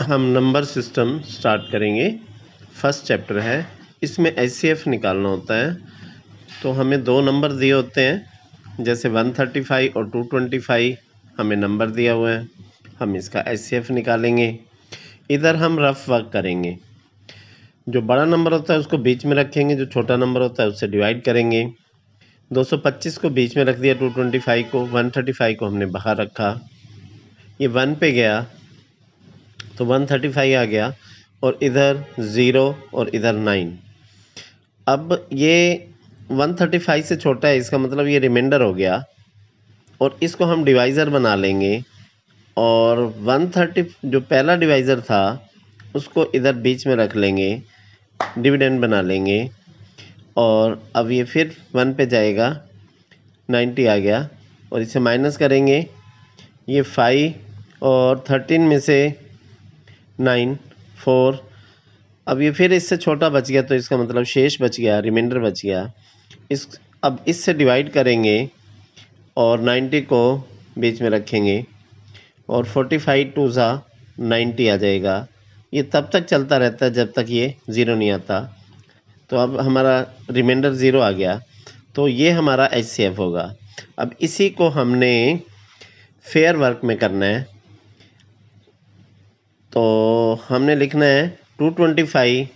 हम number system start करेंगे। First chapter है, इसमें एचसीएफ निकालना होता है। तो हमें दो नंबर दिए होते हैं, जैसे 135 और 225 हमें नंबर दिया हुआ है। हम इसका एचसीएफ निकालेंगे। इधर हम रफ वर्क करेंगे। जो बड़ा नंबर होता है उसको बीच में रखेंगे, जो छोटा नंबर होता है उससे डिवाइड करेंगे। 225 को बीच में रख दिया, 225 को, 135 को हमने बाहर रखा। ये 1 पे गया तो 135 आ गया, और इधर 0 और इधर 9। अब ये 135 से छोटा है, इसका मतलब ये रिमाइंडर हो गया, और इसको हम डिवाइज़र बना लेंगे। और 130 जो पहला डिवाइज़र था उसको इधर बीच में रख लेंगे, डिविडेंड बना लेंगे। और अब ये फिर 1 पे जाएगा, 90 आ गया, और इसे माइनस करेंगे। ये 5 और 13 में से 9 4। अब ये फिर इससे छोटा बच गया, तो इसका मतलब शेष बच गया, रिमाइंडर बच गया। अब इससे डिवाइड करेंगे और 90 को बीच में रखेंगे, और 45 2 ज़ा 90 आ जाएगा। ये तब तक चलता रहता है जब तक ये 0 नहीं आता। तो अब हमारा रिमाइंडर 0 आ गया, तो ये हमारा एचसीएफ होगा। अब इसी को हमने फेयर वर्क में करना है। तो हमने लिखना है 225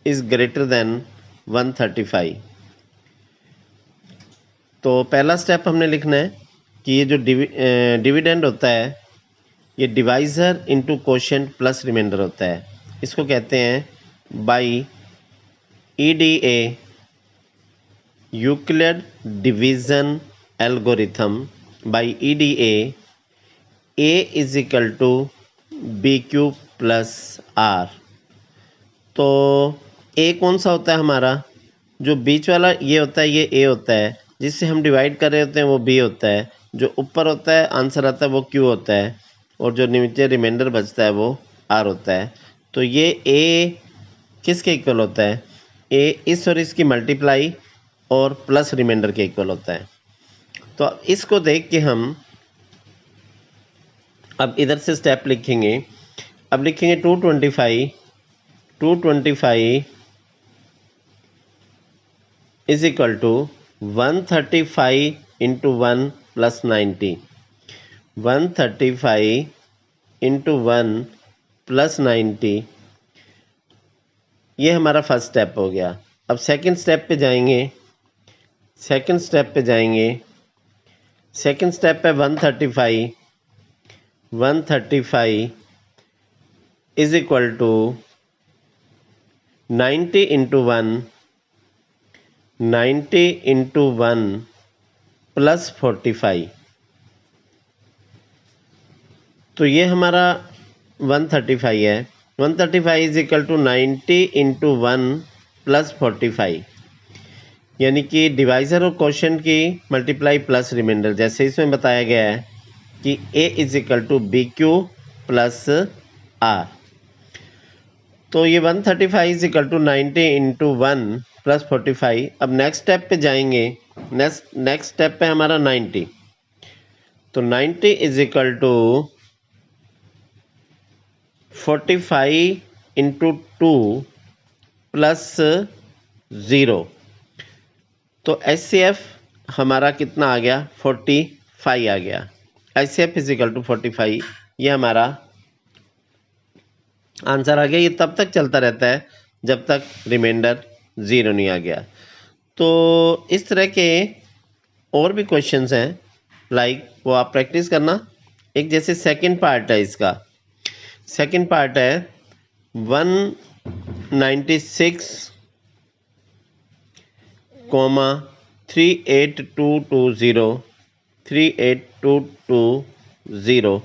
इज़ ग्रेटर देन 135। तो पहला स्टेप हमने लिखना है कि ये जो डिविडेंड होता है ये divisor into quotient plus remainder होता है। इसको कहते हैं by EDA, Euclid division algorithm. By EDA a is equal to b cube plus r. तो ए कौन सा होता है हमारा? जो बीच वाला ये होता है, ये ए होता है। जिससे हम डिवाइड कर रहे होते हैं वो बी होता है। जो ऊपर होता है, आंसर आता है, वो क्यू होता है। और जो नीचे रिमाइंडर बचता है वो आर होता है। तो ये ए किसके इक्वल होता है? ए इस और इसकी मल्टीप्लाई और प्लस रिमाइंडर के इक्वल होता है। तो इसको देख के हम अब इधर से स्टेप लिखेंगे। अब लिखेंगे 225 is equal to 135 into 1 plus 90। 135 into 1 plus 90, ये हमारा फर्स्ट स्टेप हो गया। अब सेकंड स्टेप पे जाएंगे। सेकंड स्टेप पे 135 is equal to 90 into 1 plus 45। तो ये हमारा 135 है। 135 is equal to 90 into 1 plus 45, यानी कि डिवाइज़र और कोशेंट की मल्टीप्लाई प्लस रिमाइंडर, जैसे इसमें बताया गया है कि a is equal to b q plus r. तो ये 135 is equal to 90 into 1 plus 45। अब नेक्स्ट स्टेप पे जाएंगे। नेक्स्ट स्टेप पे हमारा 90। तो 90 is equal to 45 into 2 plus 0। तो एचसीएफ हमारा कितना आ गया? 45 आ गया। एचसीएफ इज इक्वल टू 45, ये हमारा आंसर आ गया। ये तब तक चलता रहता है जब तक रिमाइंडर 0 नहीं आ गया। तो इस तरह के और भी क्वेश्चंस हैं, वो आप प्रैक्टिस करना। एक जैसे सेकंड पार्ट है, इसका सेकंड पार्ट है 196, 38220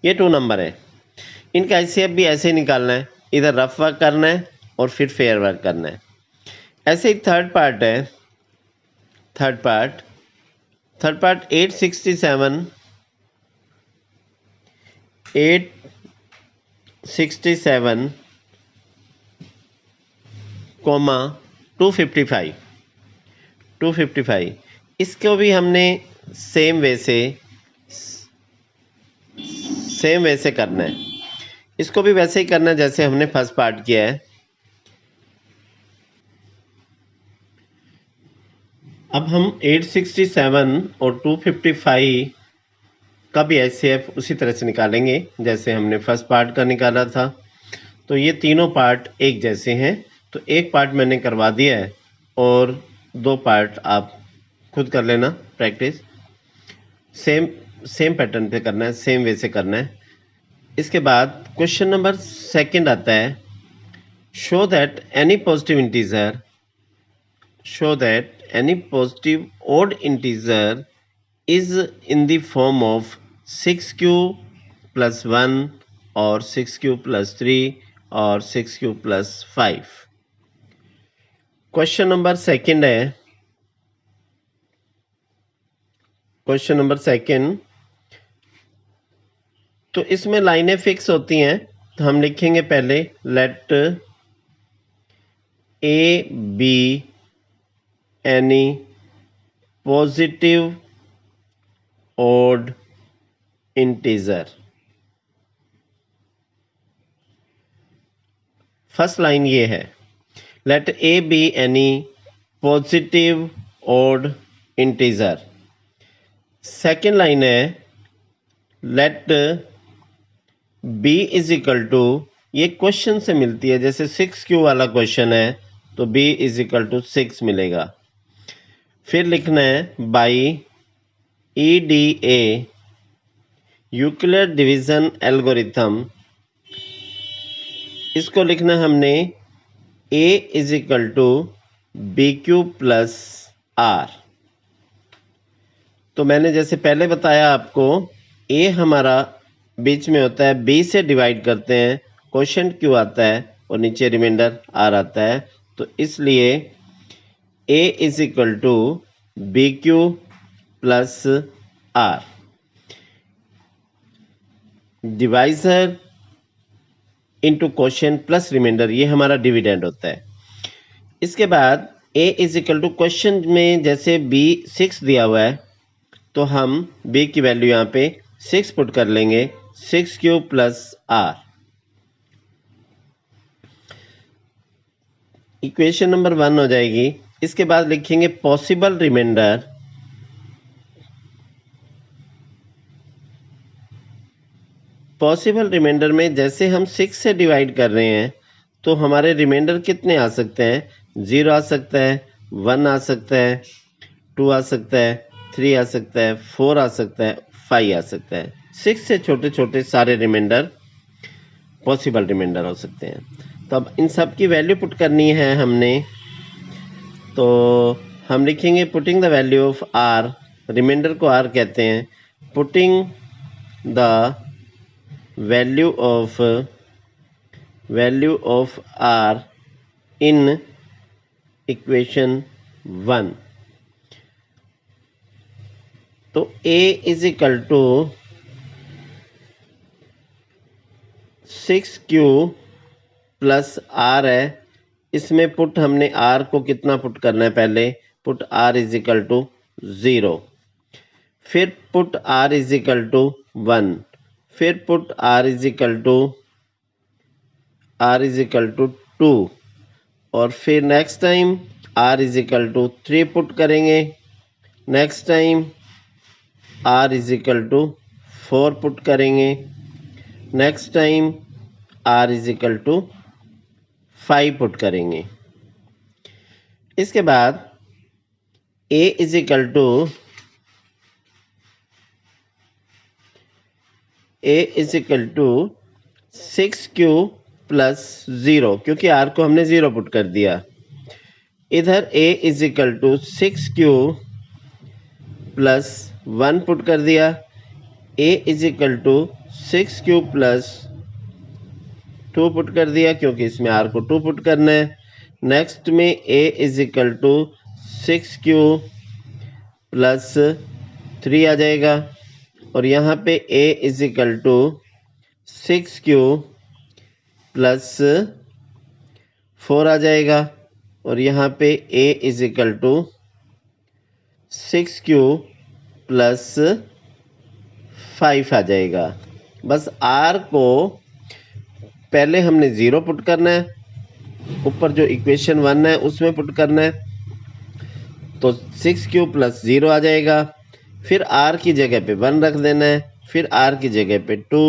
ये 2 नंबर है। इनका एचसीएफ भी ऐसे ही निकालना है, इधर रफ वर्क करना है और फिर फेयर वर्क करना है। ऐसे ही थर्ड पार्ट है। थर्ड पार्ट 867 255 इसको भी हमने सेम वे से सेम वैसे करना है, इसको भी वैसे ही करना है जैसे हमने फर्स्ट पार्ट किया है। अब हम 867 और 255 का भी HCF उसी तरह से निकालेंगे जैसे हमने फर्स्ट पार्ट का निकाला था। तो ये तीनों पार्ट एक जैसे हैं, तो एक पार्ट मैंने करवा दिया है और 2 पार्ट आप खुद कर लेना प्रैक्टिस। सेम पैटर्न पे करना है, सेम वे से करना है। इसके बाद क्वेश्चन नंबर 2 आता है, show that any positive odd integer is in the form of 6q plus 1 or 6q plus 3 और 6q plus 5। क्वेश्चन नंबर 2 है, क्वेश्चन नंबर 2। तो इसमें लाइनें फिक्स होती हैं, तो हम लिखेंगे पहले let a be any positive odd integer। First line ये है, let a be any positive odd integer। Second line है, let b is equal to, ये क्वेश्चन से मिलती है, जैसे 6q वाला क्वेश्चन है तो b इज इक्वल टू 6 मिलेगा। फिर लिखना है by EDA Euclid division algorithm, इसको लिखना हमने a is equal to b q plus r. तो मैंने जैसे पहले बताया आपको, a हमारा बीच में होता है, b से डिवाइड करते हैं, क्वोशंट q आता है और नीचे रिमाइंडर r आता है, तो इसलिए a is equal to b q plus r. Divisor into quotient plus remainder, ये हमारा डिविडेंड होता है। इसके बाद a is equal to, question में जैसे b 6 दिया हुआ है तो हम b की वैल्यू यहाँ पे 6 पुट कर लेंगे, 6q plus are. Equation number 1 हो जाएगी। इसके बाद लिखेंगे पॉसिबल रिमाइंडर, पॉसिबल रिमाइंडर में जैसे हम 6 से डिवाइड कर रहे हैं तो हमारे रिमाइंडर कितने आ सकते हैं, 0 आ सकता है, 1 आ सकता है, 2 आ सकता है, 3 आ सकता है, 4 आ सकता है, 5 आ सकता है। 6 से छोटे छोटे सारे रिमाइंडर पॉसिबल रिमाइंडर हो सकते हैं। तो अब इन सब की वैल्यू पुट करनी है हमने, तो हम लिखेंगे putting the value of r, remainder को आर कहते हैं, putting the value of r in equation 1। तो a is equal to 6q plus r है, इसमें पुट हमने r को कितना पुट करना है, पहले put r is equal to 0, फिर put r is equal to 1, फिर put r is equal to 2, और फिर next time r is equal to 3 put करेंगे, next time r is equal to 4 put करेंगे, next time r is equal to 5 put करेंगे। इसके बाद a is equal to 6q plus 0, क्योंकि r को हमने 0 पुट कर दिया। इधर a is equal to 6q plus 1 put कर दिया, a is equal to 6q plus 2 put कर दिया, क्योंकि इसमें r को 2 पुट करना है। नेक्स्ट में a is equal to 6q plus 3 आ जाएगा, और यहाँ पे a is equal to 6q plus 4 आ जाएगा, और यहाँ पे a is equal to 6q plus 5 आ जाएगा। बस r को पहले हमने 0 पुट करना है, ऊपर जो इक्वेशन 1 है उसमें पुट करना है, तो 6q प्लस 0 आ जाएगा। फिर r की जगह पे 1 रख देना है, फिर r की जगह पे 2,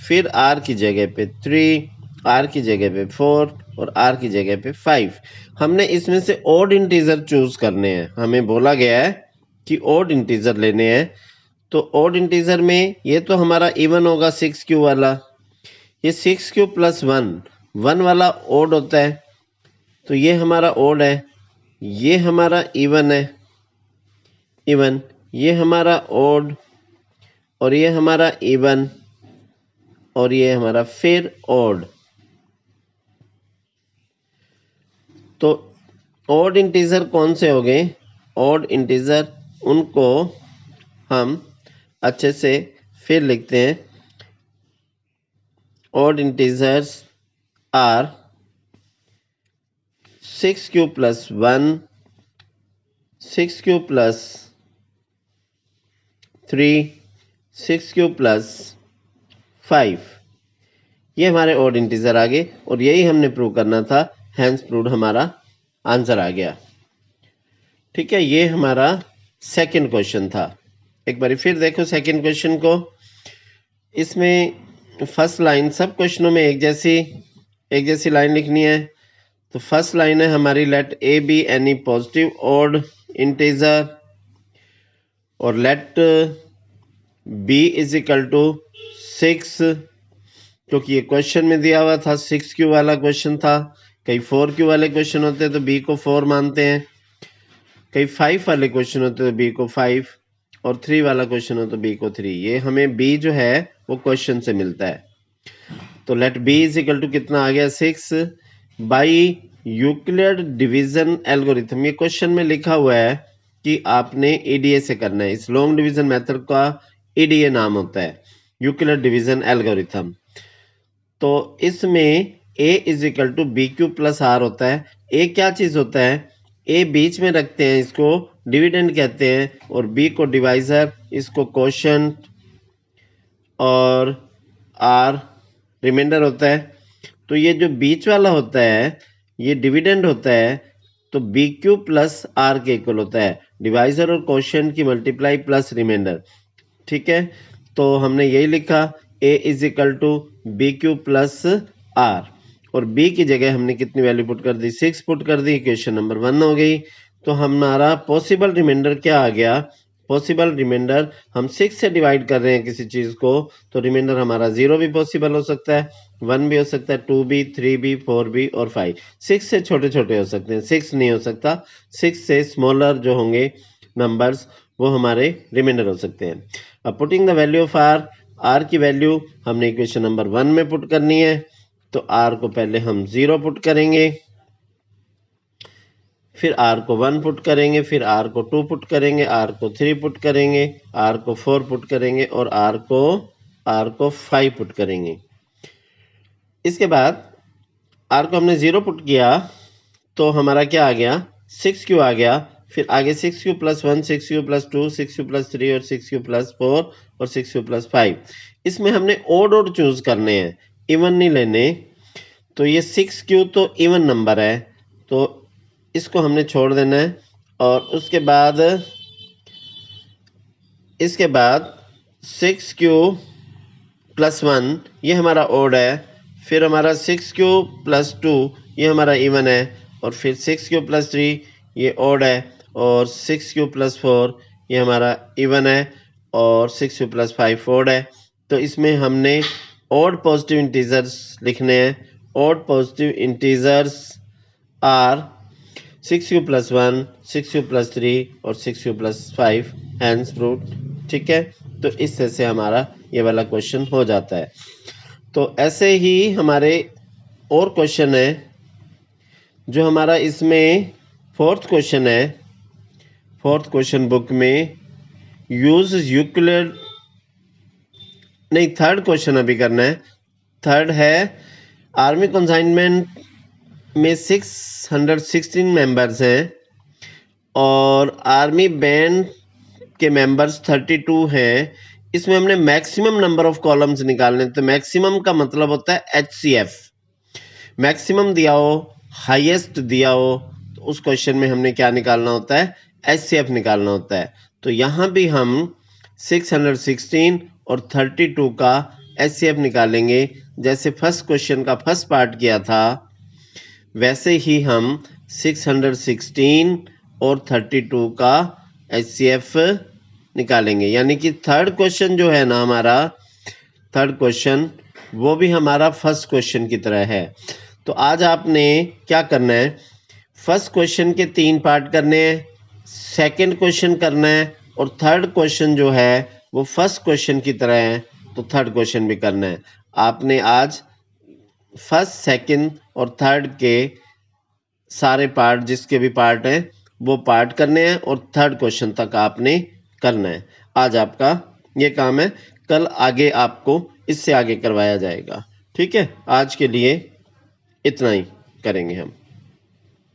फिर r की जगह पे 3, r की जगह पे 4 और r की जगह पे 5। हमने इसमें से ऑड इंटीजर चूज करने हैं। हमें बोला गया है कि ऑड इंटीजर लेने हैं, तो ऑड इंटीजर में ये तो हमारा इवन होगा 6q वाला, ये 6q प्लस 1 वाला ऑड होता है, तो ये हमारा ऑड है, ये हमारा इवन है, इवन, ये हमारा ऑड और ये हमारा इवन और ये हमारा फिर ऑड। तो ऑड इंटीजर कौन से हो गए? ऑड इंटीजर उनको हम अच्छे से फिर लिखते हैं। Odd integers are 6q plus 1, 6q plus 3, 6q plus 5। ये हमारे ऑड इंटीजर आ गए और यही हमने प्रूव करना था, हैंस प्रूव्ड हमारा आंसर आ गया। ठीक है, ये हमारा सेकंड क्वेश्चन था। एक बार फिर देखो सेकंड क्वेश्चन को। इसमें फर्स्ट लाइन, सब क्वेश्चनों में एक जैसी लाइन लिखनी है। तो फर्स्ट लाइन है हमारी, let a be any positive odd integer और let b is equal to 6, क्योंकि ये क्वेश्चन में दिया हुआ था, 6q वाला क्वेश्चन था। कई 4q वाले क्वेश्चन होते हैं तो b को 4 मानते हैं, कई 5 वाले क्वेश्चन होते हैं तो b को 5 और 3 वाला क्वेश्चन हो तो b को 3। ये हमें b जो है वो क्वेश्चन से मिलता है। तो let b is equal to कितना आ गया 6 बाई यूक्लिड डिवीजन एल्गोरिथम। ये क्वेश्चन में लिखा हुआ है कि आपने ईडीए से करना है। इस लॉन्ग डिवीजन मेथड का ईडीए नाम होता है, यूक्लिड डिवीजन एल्गोरिथम। तो इसमें a is equal to b q plus r होता है। a क्या चीज होता है? a बीच में रखते हैं, इसको डिविडेंड कहते हैं, और b को डिवाइजर, इसको कोशेंट और r रिमाइंडर होता है। तो ये जो बीच वाला होता है ये डिविडेंड होता है, तो बी क्यू प्लस आर के इक्वल होता है, डिवाइजर और कोशेंट की मल्टीप्लाई प्लस रिमाइंडर। ठीक है, तो हमने यही लिखा a is equal to b q plus r, और b की जगह हमने कितनी वैल्यू पुट कर दी? 6 पुट कर दी। इक्वेशन नंबर 1 हो गई। तो हमारा पॉसिबल रिमाइंडर क्या आ गया? पॉसिबल रिमाइंडर, हम 6 से डिवाइड कर रहे हैं किसी चीज को, तो रिमाइंडर हमारा 0 भी पॉसिबल हो सकता है, 1 भी हो सकता है, 2 भी, 3 भी, 4 भी और 5। 6 से छोटे छोटे हो सकते हैं, 6 नहीं हो सकता। 6 से स्मॉलर जो होंगे नंबर्स वो हमारे रिमाइंडर हो सकते हैं। अब putting the value of r की वैल्यू हमने इक्वेशन नंबर 1 में पुट करनी है। तो आर को पहले हम 0 पुट करेंगे, फिर आर को 1 पुट करेंगे, फिर आर को 2 पुट करेंगे, आर को 3 पुट करेंगे, आर को 4 पुट करेंगे और आर को 5 पुट करेंगे। इसके बाद आर को हमने 0 पुट किया तो हमारा क्या आ गया? 6q आ गया। फिर आगे 6q plus 1, 6q plus 2, 6q plus 3 और 6q प्लस 4 और 6q प्लस 5। इसमें हमने ओड चूज करने हैं, इवन नहीं लेने। तो ये 6q तो इवन नंबर है, तो इसको हमने छोड़ देना है। और उसके बाद इसके बाद 6q प्लस 1 ये हमारा ओड है, फिर हमारा 6q प्लस 2 ये हमारा इवन है, और फिर 6q प्लस 3 ये ओड है, और 6q प्लस 4 ये हमारा इवन है, और 6q प्लस 5 ओड है। तो इसमें हमने ओड पॉजिटिव इंटीजर्स लिखने हैं। Odd positive integers are 6q plus 1, 6q plus 3 और 6q प्लस 5, हैंस प्रूव्ड। ठीक है, तो इस तरह से हमारा ये वाला क्वेश्चन हो जाता है। तो ऐसे ही हमारे और क्वेश्चन है, जो हमारा इसमें फोर्थ क्वेश्चन है। फोर्थ क्वेश्चन बुक में यूज यूक्लिड, नहीं थर्ड क्वेश्चन अभी करना है। थर्ड है आर्मी कंसाइनमेंट में 616 मेंबर्स हैं और आर्मी बैंड के मेंबर्स 32 हैं। इसमें हमने मैक्सिमम नंबर ऑफ कॉलम्स निकालने, तो मैक्सिमम का मतलब होता है HCF। मैक्सिमम दिया हो, हाईएस्ट दिया हो, तो उस क्वेश्चन में हमने क्या निकालना होता है, HCF निकालना होता है। तो यहाँ भी हम 616 और 32 का HCF निकालेंगे। जैसे फर्स्ट क्वेश्चन का फर्स्ट पार्ट किया था, वैसे ही हम 616 और 32 का HCF निकालेंगे। यानी कि थर्ड क्वेश्चन जो है ना हमारा, थर्ड क्वेश्चन वो भी हमारा फर्स्ट क्वेश्चन की तरह है। तो आज आपने क्या करना है, फर्स्ट क्वेश्चन के 3 पार्ट करने हैं, सेकंड क्वेश्चन करना है, और थर्ड क्वेश्चन जो है वो फर्स्ट क्वेश्चन की तरह है, तो थर्ड क्वेश्चन भी करना है। आपने आज फर्स्ट, सेकंड और थर्ड के सारे पार्ट, जिसके भी पार्ट हैं वो पार्ट करने हैं, और थर्ड क्वेश्चन तक आपने करना है। आज आपका ये काम है, कल आगे आपको इससे आगे करवाया जाएगा। ठीक है, आज के लिए इतना ही करेंगे हम।